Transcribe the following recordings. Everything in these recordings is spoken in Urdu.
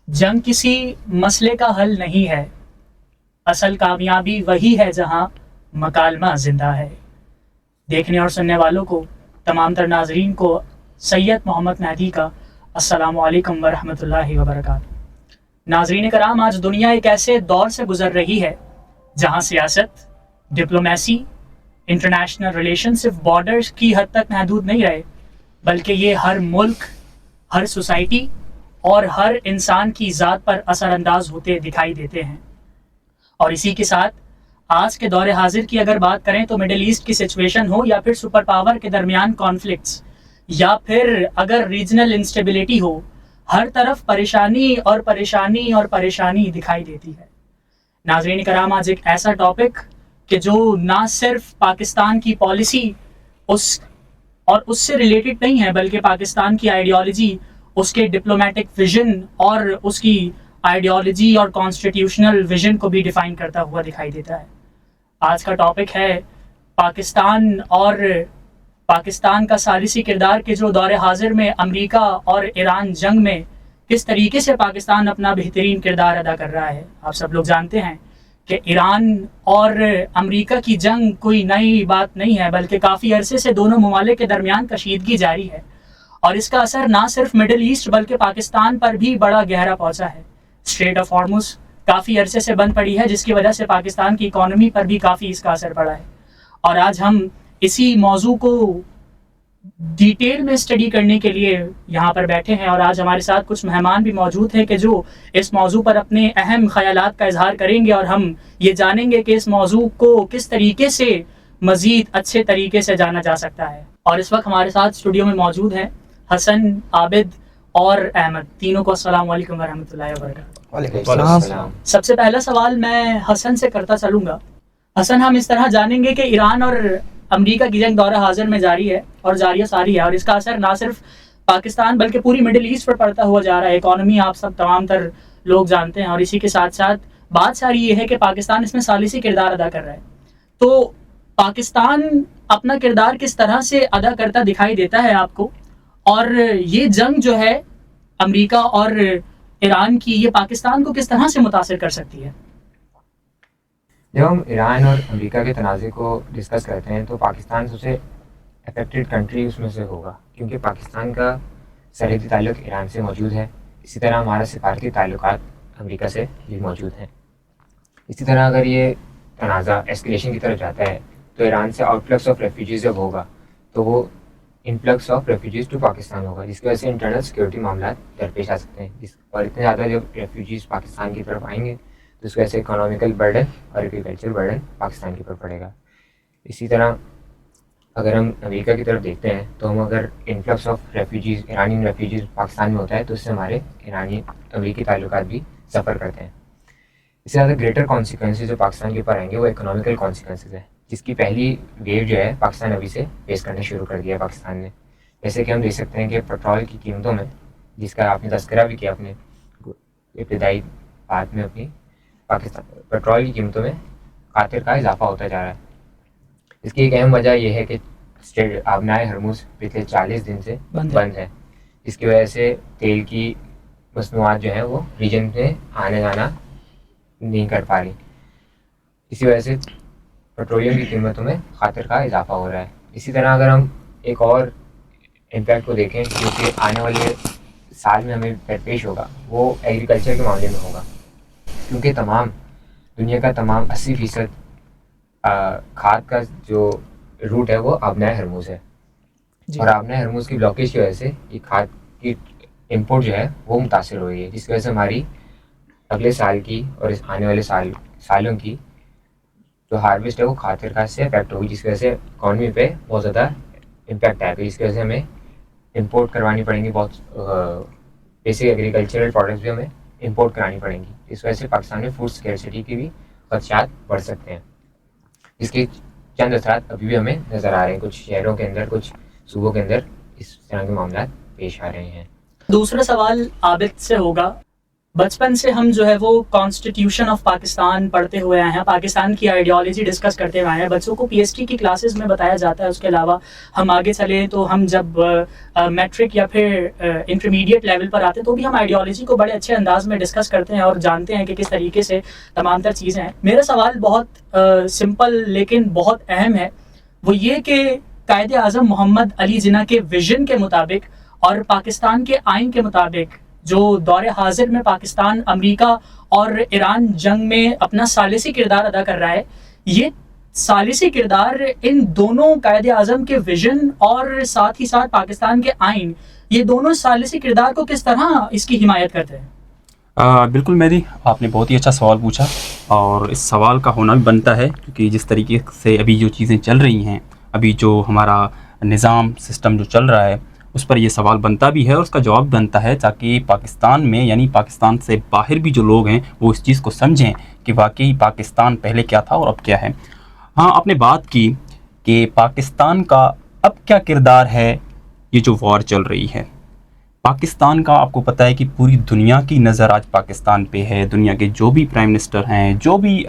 جنگ کسی مسئلے کا حل نہیں ہے، اصل کامیابی وہی ہے جہاں مکالمہ زندہ ہے۔ دیکھنے اور سننے والوں کو، تمام تر ناظرین کو سید محمد مہدی کا السلام علیکم ورحمۃ اللہ وبرکاتہ۔ ناظرین کرام، آج دنیا ایک ایسے دور سے گزر رہی ہے جہاں سیاست، ڈپلومیسی، انٹرنیشنل ریلیشن صرف بارڈرز کی حد تک محدود نہیں رہے، بلکہ یہ ہر ملک، ہر سوسائٹی اور ہر انسان کی ذات پر اثر انداز ہوتے دکھائی دیتے ہیں۔ اور اسی کے ساتھ آج کے دور حاضر کی اگر بات کریں تو مڈل ایسٹ کی سچویشن ہو، یا پھر سپر پاور کے درمیان کانفلکٹس، یا پھر اگر ریجنل انسٹیبلٹی ہو، ہر طرف پریشانی اور پریشانی اور پریشانی دکھائی دیتی ہے۔ ناظرین کرام، آج ایک ایسا ٹاپک کہ جو نہ صرف پاکستان کی پالیسی اس سے ریلیٹڈ نہیں ہے، بلکہ پاکستان کی آئیڈیالوجی، اس کے ڈپلومیٹک ویژن اور اس کی آئیڈیالوجی اور کانسٹیٹیوشنل ویژن کو بھی ڈیفائن کرتا ہوا دکھائی دیتا ہے۔ آج کا ٹاپک ہے پاکستان اور پاکستان کا ثالثی کردار کے جو دور حاضر میں امریکہ اور ایران جنگ میں کس طریقے سے پاکستان اپنا بہترین کردار ادا کر رہا ہے۔ آپ سب لوگ جانتے ہیں کہ ایران اور امریکہ کی جنگ کوئی نئی بات نہیں ہے، بلکہ کافی عرصے سے دونوں ممالک کے درمیان کشیدگی جاری ہے، اور اس کا اثر نہ صرف مڈل ایسٹ بلکہ پاکستان پر بھی بڑا گہرا پہنچا ہے۔ اسٹریٹ آف ہارمز کافی عرصے سے بند پڑی ہے، جس کی وجہ سے پاکستان کی اکانومی پر بھی کافی اس کا اثر پڑا ہے۔ اور آج ہم اسی موضوع کو ڈیٹیل میں اسٹڈی کرنے کے لیے یہاں پر بیٹھے ہیں، اور آج ہمارے ساتھ کچھ مہمان بھی موجود ہیں کہ جو اس موضوع پر اپنے اہم خیالات کا اظہار کریں گے، اور ہم یہ جانیں گے کہ اس موضوع کو کس طریقے سے مزید اچھے طریقے سے جانا جا سکتا ہے۔ اور اس وقت ہمارے ساتھ اسٹوڈیو میں موجود ہیں حسن، عابد اور احمد، تینوں کو السلام علیکم ورحمۃ اللہ وبرکاتہ۔ وعلیکم السلام۔ سب سے پہلا سوال میں حسن سے کرتا چلوں گا۔ حسن، ہم اس طرح جانیں گے کہ ایران اور امریکہ کی جنگ دور حاضر میں جاری ہے اور جاریہ ساری ہے، اور اس کا اثر نہ صرف پاکستان بلکہ پوری مڈل ایسٹ پر پڑتا ہوا جا رہا ہے۔ اکانومی آپ سب تمام تر لوگ جانتے ہیں، اور اسی کے ساتھ ساتھ بات ساری یہ ہے کہ پاکستان اس میں ثالثی کردار ادا کر رہا ہے۔ تو پاکستان اپنا کردار کس طرح سے ادا کرتا دکھائی دیتا ہے آپ کو، اور یہ جنگ جو ہے امریکہ اور ایران کی، یہ پاکستان کو کس طرح سے متاثر کر سکتی ہے؟ جب ہم ایران اور امریکہ کے تنازع کو ڈسکس کرتے ہیں تو پاکستان سب سے افیکٹڈ کنٹری اس میں سے ہوگا، کیونکہ پاکستان کا سرحدی تعلق ایران سے موجود ہے۔ اسی طرح ہمارا سفارتی تعلقات امریکہ سے بھی موجود ہیں۔ اسی طرح اگر یہ تنازع ایسکلیشن کی طرف جاتا ہے تو ایران سے آؤٹ فلکس آف ریفیوجیز جب ہوگا تو وہ influx of refugees to Pakistan ہوگا، جس کی وجہ سے انٹرنل سیکورٹی معاملات درپیش آ سکتے ہیں، اور اتنے زیادہ جب ریفیوجیز پاکستان کی طرف آئیں گے تو اس کی وجہ سے اکنامیکل برڈن اور ایگریکلچر برڈن پاکستان کے اوپر پڑے گا۔ اسی طرح اگر ہم امریکہ کی طرف دیکھتے ہیں تو ہم اگر انفلکس آف ریفیوجیز، ایرانی ریفیوجیز پاکستان میں ہوتا ہے تو اس سے ہمارے ایرانی امریکی تعلقات بھی سفر کرتے ہیں۔ اس سے زیادہ گریٹر کانسیکوینسز جو پاکستان کے اوپر آئیں گے وہ اکنامیکل کانسیکوینسز ہیں، جس کی پہلی ویو جو ہے پاکستان ابھی سے فیس کرنا شروع کر دیا ہے پاکستان نے۔ جیسے کہ ہم دیکھ سکتے ہیں کہ پیٹرول کی قیمتوں میں، جس کا آپ نے تذکرہ بھی کیا اپنے ابتدائی بات میں اپنی، پاکستان پیٹرول کی قیمتوں میں خاطر کا اضافہ ہوتا جا رہا ہے۔ اس کی ایک اہم وجہ یہ ہے کہ آبنائے ہرمز پچھلے 40 دن سے بند ہے، جس کی وجہ سے تیل کی مصنوعات جو ہیں وہ ریجن میں آنے جانا نہیں کر پا رہی۔ اسی وجہ سے پیٹرولیم کی قیمتوں میں خاطر کا اضافہ ہو رہا ہے۔ اسی طرح اگر ہم ایک اور امپیکٹ کو دیکھیں جو کہ آنے والے سال میں ہمیں درپیش ہوگا، وہ ایگریکلچر کے معاملے میں ہوگا، کیونکہ دنیا کا تمام 80% کھاد کا جو روٹ ہے وہ آبنائے ہرمز ہے، اور آبنائے ہرمز کی بلاکیج کی وجہ سے یہ کھاد کی امپورٹ جو ہے وہ متاثر ہو رہی ہے، جس کی وجہ سے ہماری اگلے سال کی اور اس آنے والے سالوں کی جو ہارویسٹ ہے وہ خاطر خاص سے افیکٹ ہوگی، جس کی وجہ سے اکانومی پہ بہت زیادہ امپیکٹ آئے گا، جس کی وجہ سے ہمیں امپورٹ کروانی پڑیں گی، بہت بیسک ایگریکلچرل پروڈکٹس بھی ہمیں امپورٹ کرانی پڑیں گی۔ اس وجہ سے پاکستان میں فوڈ سکیورٹی کی بھی خدشات بڑھ سکتے ہیں، جس کے چند اثرات ابھی بھی ہمیں نظر آ رہے ہیں، کچھ شہروں کے اندر، کچھ صوبوں کے اندر اس طرح کے معاملات پیش آ رہے ہیں۔ دوسرا سوال عابد سے ہوگا۔ بچپن سے ہم جو ہے وہ کانسٹیٹیوشن آف پاکستان پڑھتے ہوئے آئے ہیں, پاکستان کی آئیڈیالوجی ڈسکس کرتے ہوئے آئے ہیں. بچوں کو پی ایچ ڈی کی کلاسز میں بتایا جاتا ہے. اس کے علاوہ ہم آگے چلیں تو ہم جب میٹرک یا پھر انٹرمیڈیٹ لیول پر آتے ہیں تو بھی ہم آئیڈیالوجی کو بڑے اچھے انداز میں ڈسکس کرتے ہیں اور جانتے ہیں کہ کس طریقے سے تمام تر چیزیں ہیں. میرا سوال بہت سمپل لیکن بہت اہم ہے, وہ یہ کہ قائد اعظم محمد علی جناح کے ویژن کے مطابق اور پاکستان کے آئین کے مطابق جو دور حاضر میں پاکستان امریکہ اور ایران جنگ میں اپنا ثالثی کردار ادا کر رہا ہے, یہ ثالثی کردار ان دونوں قائد اعظم کے ویژن اور ساتھ ہی ساتھ پاکستان کے آئین, یہ دونوں ثالثی کردار کو کس طرح اس کی حمایت کرتے ہیں؟ بالکل مہدی, آپ نے بہت ہی اچھا سوال پوچھا, اور اس سوال کا ہونا بھی بنتا ہے کیونکہ جس طریقے سے ابھی جو چیزیں چل رہی ہیں, ابھی جو ہمارا نظام سسٹم جو چل رہا ہے اس پر یہ سوال بنتا بھی ہے اور اس کا جواب بنتا ہے, تاکہ پاکستان میں یعنی پاکستان سے باہر بھی جو لوگ ہیں وہ اس چیز کو سمجھیں کہ واقعی پاکستان پہلے کیا تھا اور اب کیا ہے. ہاں, آپ نے بات کی کہ پاکستان کا اب کیا کردار ہے. یہ جو وار چل رہی ہے پاکستان کا, آپ کو پتہ ہے کہ پوری دنیا کی نظر آج پاکستان پہ ہے. دنیا کے جو بھی پرائم منسٹر ہیں, جو بھی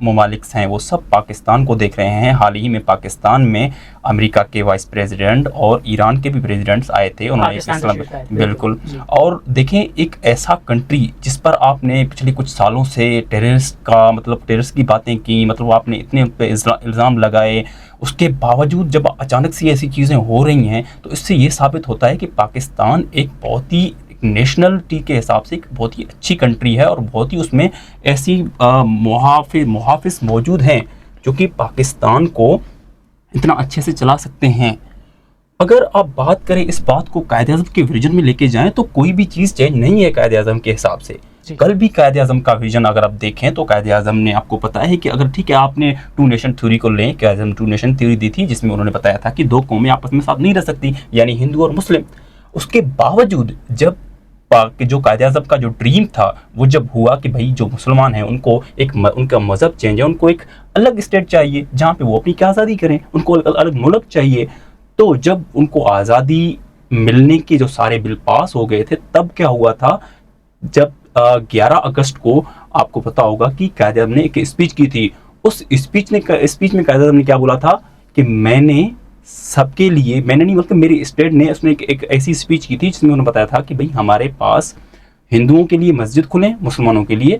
ممالک ہیں, وہ سب پاکستان کو دیکھ رہے ہیں. حال ہی میں پاکستان میں امریکہ کے وائس پریزیڈنٹ اور ایران کے بھی پریزیڈنٹس آئے تھے, انہوں نے اسلام بالکل. اور دیکھیں, ایک ایسا کنٹری جس پر آپ نے پچھلے کچھ سالوں سے ٹیررسٹ کی باتیں کی, مطلب آپ نے اتنے پہ الزام لگائے, اس کے باوجود جب اچانک سے ایسی چیزیں ہو رہی ہیں تو اس سے یہ ثابت ہوتا ہے کہ پاکستان ایک بہت ہی نیشنلٹی کے حساب سے ایک بہت ہی اچھی کنٹری ہے, اور بہت ہی اس میں ایسی محافظ موجود ہیں جو کہ پاکستان کو اتنا اچھے سے چلا سکتے ہیں. اگر آپ بات کریں اس بات کو قائد اعظم کے ویژن میں لے کے جائیں تو کوئی بھی چیز چینج نہیں ہے قائد اعظم کے حساب سے. کل بھی قائد اعظم کا ویژن اگر آپ دیکھیں تو قائد اعظم نے, آپ کو پتا ہے کہ اگر ٹھیک ہے آپ نے 2 نیشن تھیوری کو لیں, قائد اعظم 2 نیشن تھیوری دی تھی جس میں انہوں نے بتایا تھا کہ 2 قومیں آپس میں ساتھ نہیں رہ سکتی, یعنی ہندو اور مسلم. اس کے باوجود جب جو قائد اعظم کا جو ڈریم تھا وہ جب ہوا کہ بھائی جو مسلمان ہیں ان کو ان کا مذہب چینج ہے, ان کو ایک الگ اسٹیٹ چاہیے جہاں پہ وہ اپنی کیا آزادی کریں, ان کو الگ ملک چاہیے. تو جب ان کو آزادی ملنے کے جو سارے بل پاس ہو گئے تھے, تب کیا ہوا تھا, جب 11 اگست کو آپ کو پتا ہوگا کہ قائد اعظم نے ایک اسپیچ کی تھی. اس اسپیچ میں قائد اعظم نے کیا بولا تھا کہ میں نے سب کے لیے, میں نے نہیں بلکہ میری اسٹیٹ نے, اس نے ایک ایسی اسپیچ کی تھی جس میں انہوں نے بتایا تھا کہ بھئی ہمارے پاس ہندوؤں کے لیے مسجد کھلے ہیں, مسلمانوں کے لیے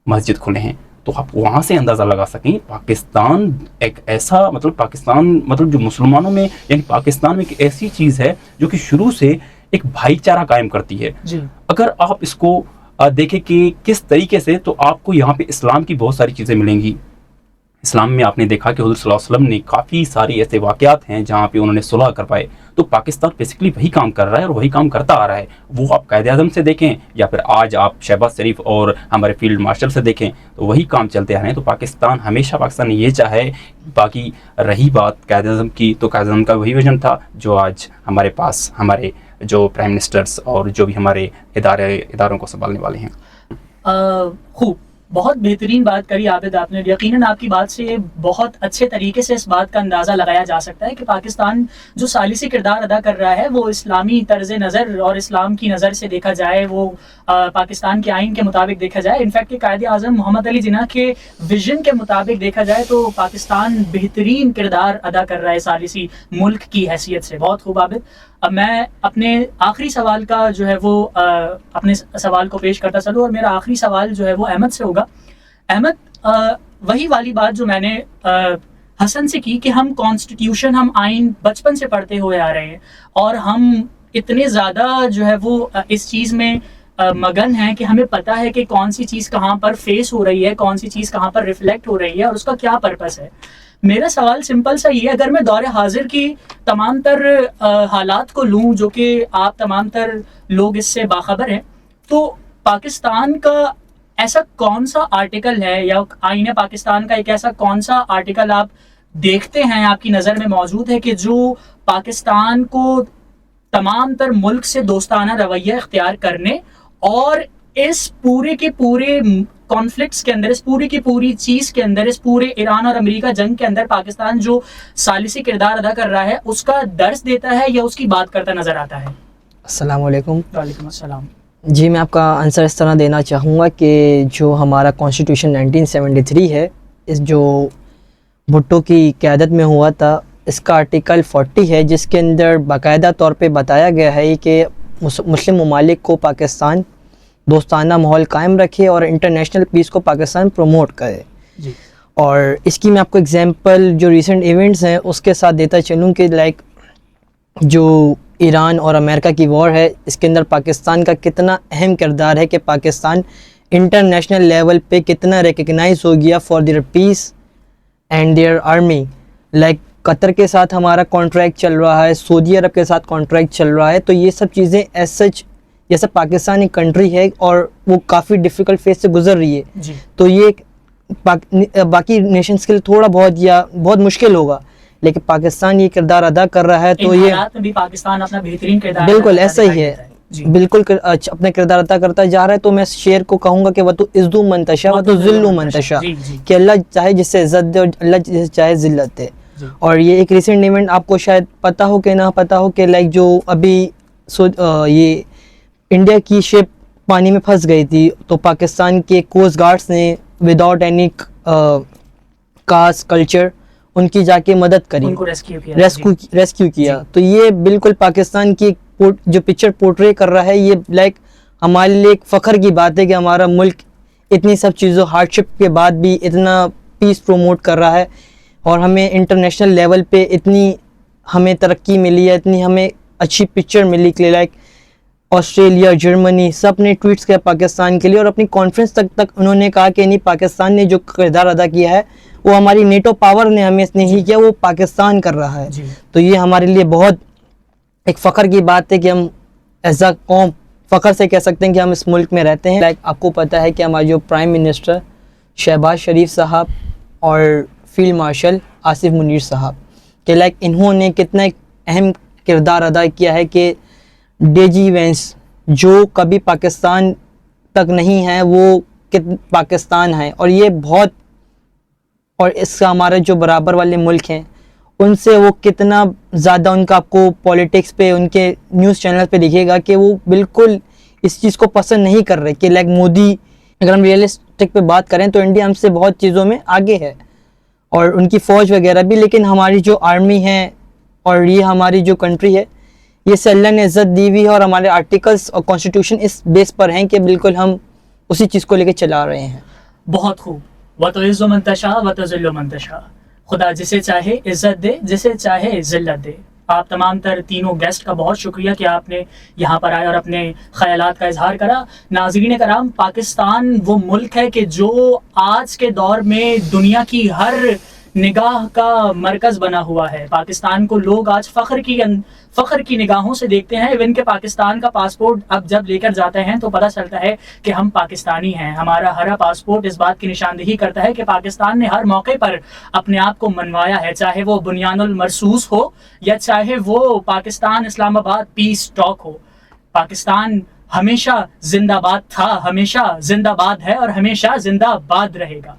مسجد کھلے ہیں. تو آپ وہاں سے اندازہ لگا سکیں پاکستان ایک ایسا پاکستان جو مسلمانوں میں, یعنی پاکستان میں ایک ایسی چیز ہے جو کہ شروع سے ایک بھائی چارہ قائم کرتی ہے. اگر آپ اس کو دیکھیں کہ کس طریقے سے, تو آپ کو یہاں پہ اسلام کی بہت ساری چیزیں ملیں گی. اسلام میں آپ نے دیکھا کہ حضور صلی اللہ علیہ وسلم نے کافی سارے ایسے واقعات ہیں جہاں پہ انہوں نے صلح کروائے. تو پاکستان بیسیکلی وہی کام کر رہا ہے اور وہی کام کرتا آ رہا ہے. وہ آپ قائد اعظم سے دیکھیں یا پھر آج آپ شہباز شریف اور ہمارے فیلڈ مارشل سے دیکھیں تو وہی کام چلتے آ رہے ہیں. تو پاکستان ہمیشہ پاکستان یہ چاہے. باقی رہی بات قائد اعظم کی, تو قائد اعظم کا وہی ویژن تھا جو آج ہمارے پاس ہمارے جو پرائم منسٹرز اور جو بھی ہمارے اداروں کو سنبھالنے والے ہیں. خوب, بہت بہترین بات کری عابد آپ نے. یقیناً آپ کی بات سے بہت اچھے طریقے سے اس بات کا اندازہ لگایا جا سکتا ہے کہ پاکستان جو ثالثی کردار ادا کر رہا ہے وہ اسلامی طرز نظر اور اسلام کی نظر سے دیکھا جائے, وہ پاکستان کے آئین کے مطابق دیکھا جائے, انفیکٹ کہ قائد اعظم محمد علی جناح کے ویژن کے مطابق دیکھا جائے تو پاکستان بہترین کردار ادا کر رہا ہے ثالثی ملک کی حیثیت سے. بہت خوب عابد. اب میں اپنے آخری سوال کا جو ہے وہ اپنے سوال کو پیش کرتا چلوں, اور میرا آخری سوال جو ہے وہ احمد سے ہوگا. احمد, وہی والی بات جو میں نے حسن سے کی کہ ہم کانسٹیٹیوشن, ہم آئین بچپن سے پڑھتے ہوئے آ رہے ہیں اور ہم اتنے زیادہ جو ہے وہ اس چیز میں مگن ہیں کہ ہمیں پتہ ہے کہ کون سی چیز کہاں پر فیس ہو رہی ہے, کون سی چیز کہاں پر ریفلیکٹ ہو رہی ہے اور اس کا کیا پرپس ہے. میرا سوال سمپل سا یہ ہے, اگر میں دور حاضر کی تمام تر حالات کو لوں جو کہ آپ تمام تر لوگ اس سے باخبر ہیں, تو پاکستان کا ایسا کون سا آرٹیکل ہے یا آئین پاکستان کا ایک ایسا کون سا آرٹیکل آپ دیکھتے ہیں, آپ کی نظر میں موجود ہے کہ جو پاکستان کو تمام تر ملک سے دوستانہ رویہ اختیار کرنے اور اس پورے کے پورے کانفلکٹس کے اندر, اس پوری کی پوری چیز کے اندر, اس پورے ایران اور امریکہ جنگ کے اندر پاکستان جو ثالثی کردار ادا کر رہا ہے اس کا درس دیتا ہے یا اس کی بات کرتا نظر آتا ہے؟ السلام علیکم. وعلیکم السلام. جی میں آپ کا آنسر اس طرح دینا چاہوں گا کہ جو ہمارا کانسٹیٹیوشن 1973 ہے، اس جو بھٹو کی قیادت میں ہوا تھا، اس کا آرٹیکل 40 ہے جس کے اندر باقاعدہ طور پہ بتایا گیا ہے کہ مسلم ممالک کو پاکستان دوستانہ ماحول قائم رکھے اور انٹرنیشنل پیس کو پاکستان پروموٹ کرے. جی اور اس کی میں آپ کو اگزامپل جو ریسنٹ ایونٹس ہیں اس کے ساتھ دیتا چلوں کہ لائک جو ایران اور امریکہ کی وار ہے، اس کے اندر پاکستان کا کتنا اہم کردار ہے کہ پاکستان انٹرنیشنل لیول پہ کتنا ریکگنائز ہو گیا for their peace and their army. Like Qatar کے ساتھ ہمارا کانٹریکٹ چل رہا ہے، سعودی عرب کے ساتھ کانٹریکٹ چل رہا ہے، تو یہ سب چیزیں ایز سچ جیسا پاکستان ایک کنٹری ہے اور وہ کافی ڈیفیکلٹ فیز سے گزر رہی ہے، جی تو یہ باقی نیشنز کے لیے تھوڑا بہت یا بہت مشکل ہوگا، لیکن پاکستان یہ کردار ادا کر رہا ہے. تو ان یہ حالات میں بھی پاکستان اپنا بہترین کردار بالکل ادا ایسا ہی دکھائی ہے، دیتا جی بالکل اپنا کردار ادا کرتا جا رہا ہے. تو میں شعر کو کہوں گا کہ وہ تو عزو منتشا وہ تو ذل منتشا، جی جی کہ اللہ چاہے جس سے عزت دے اور اللہ جس سے چاہے ذلت دے. جی اور یہ ایک ریسنٹ ایونٹ آپ کو شاید پتہ ہو کہ نہ پتہ ہو کہ لائک جو ابھی یہ انڈیا کی شپ پانی میں پھنس گئی تھی، تو پاکستان کے کوسٹ گارڈس نے وداؤٹ اینی کاسٹ کلچر ان کی جا کے مدد کری، ان کو ریسکیو کیا تو یہ بالکل پاکستان کی جو پکچر پورٹرے کر رہا ہے، یہ لائک ہمارے لیے ایک فخر کی بات ہے کہ ہمارا ملک اتنی سب چیزوں ہارڈشپ کے بعد بھی اتنا پیس پروموٹ کر رہا ہے، اور ہمیں انٹرنیشنل لیول پہ اتنی ہمیں ترقی ملی ہے، اتنی ہمیں اچھی پکچر ملی کہ لائک آسٹریلیا، جرمنی سب نے ٹویٹس کیا پاکستان کے لیے، اور اپنی کانفرنس تک انہوں نے کہا کہ نہیں، پاکستان نے جو کردار ادا کیا ہے وہ ہماری نیٹو پاور نے ہمیں نہیں کیا، وہ پاکستان کر رہا ہے. جی تو یہ ہمارے لیے بہت ایک فخر کی بات ہے کہ ہم ایز اے قوم فخر سے کہہ سکتے ہیں کہ ہم اس ملک میں رہتے ہیں. لائک آپ کو پتہ ہے کہ ہمارے جو پرائم منسٹر شہباز شریف صاحب اور فیلڈ مارشل آصف منیر صاحب کہ لائک انہوں نے کتنا ایک اہم کردار ادا کیا ہے کہ ڈی جی ایونٹس جو کبھی پاکستان تک نہیں ہے وہ پاکستان ہے، اور یہ بہت، اور اس کا ہمارے جو برابر والے ملک ہیں ان سے وہ کتنا زیادہ، ان کا آپ کو پولیٹکس پہ ان کے نیوز چینل پہ دکھے گا کہ وہ بالکل اس چیز کو پسند نہیں کر رہے کہ لائک مودی، اگر ہم ریئلسٹک پہ بات کریں تو انڈیا ہم سے بہت چیزوں میں آگے ہے اور ان کی فوج وغیرہ بھی، لیکن ہماری جو آرمی ہے اور یہ ہماری جو کنٹری ہے یہ سے اللہ نے عزت دی ہوئی ہے، اور ہمارے آرٹیکلس اور کانسٹیٹیوشن اس بیس پر ہیں کہ بالکل ہم اسی چیز کو لے کے چلا رہے ہیں. بہت خوب. وَتُعِزُّ مَن تَشَاءُ وَتُذِلُّ مَن تَشَاءُ. خدا جسے چاہے عزت دے، جسے چاہے ذلت دے. آپ تمام تر تینوں گیسٹ کا بہت شکریہ کہ آپ نے یہاں پر آئے اور اپنے خیالات کا اظہار کرا. ناظرین کرام، پاکستان وہ ملک ہے کہ جو آج کے دور میں دنیا کی ہر نگاہ کا مرکز بنا ہوا ہے. پاکستان کو لوگ آج فخر کی نگاہوں سے دیکھتے ہیں. ایون کہ پاکستان کا پاسپورٹ اب جب لے کر جاتے ہیں تو پتہ چلتا ہے کہ ہم پاکستانی ہیں. ہمارا ہرا پاسپورٹ اس بات کی نشاندہی کرتا ہے کہ پاکستان نے ہر موقع پر اپنے آپ کو منوایا ہے، چاہے وہ بنیان المرصوص ہو یا چاہے وہ پاکستان اسلام آباد پیس ٹاک ہو. پاکستان ہمیشہ زندہ باد تھا، ہمیشہ زندہ باد ہے اور ہمیشہ زندہ باد رہے گا.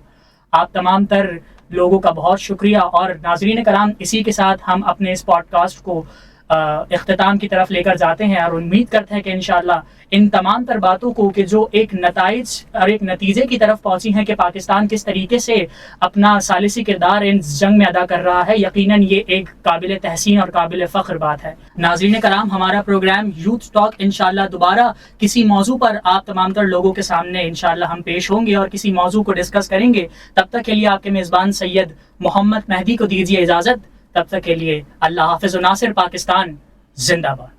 آپ تمام تر لوگوں کا بہت شکریہ. اور ناظرین کرام، اسی کے ساتھ ہم اپنے اس پوڈ کاسٹ کو اختتام کی طرف لے کر جاتے ہیں، اور امید کرتے ہیں کہ انشاءاللہ ان تمام تر باتوں کو کہ جو ایک نتائج اور ایک نتیجے کی طرف پہنچی ہیں کہ پاکستان کس طریقے سے اپنا ثالثی کردار ان جنگ میں ادا کر رہا ہے، یقیناً یہ ایک قابل تحسین اور قابل فخر بات ہے. ناظرین کرام، ہمارا پروگرام یوتھ ٹاک انشاءاللہ دوبارہ کسی موضوع پر آپ تمام تر لوگوں کے سامنے انشاءاللہ ہم پیش ہوں گے اور کسی موضوع کو ڈسکس کریں گے. تب تک کے لیے آپ کے میزبان سید محمد مہدی کو دیجیے اجازت. تب تک کے لیے اللہ حافظ و ناصر. پاکستان زندہ باد.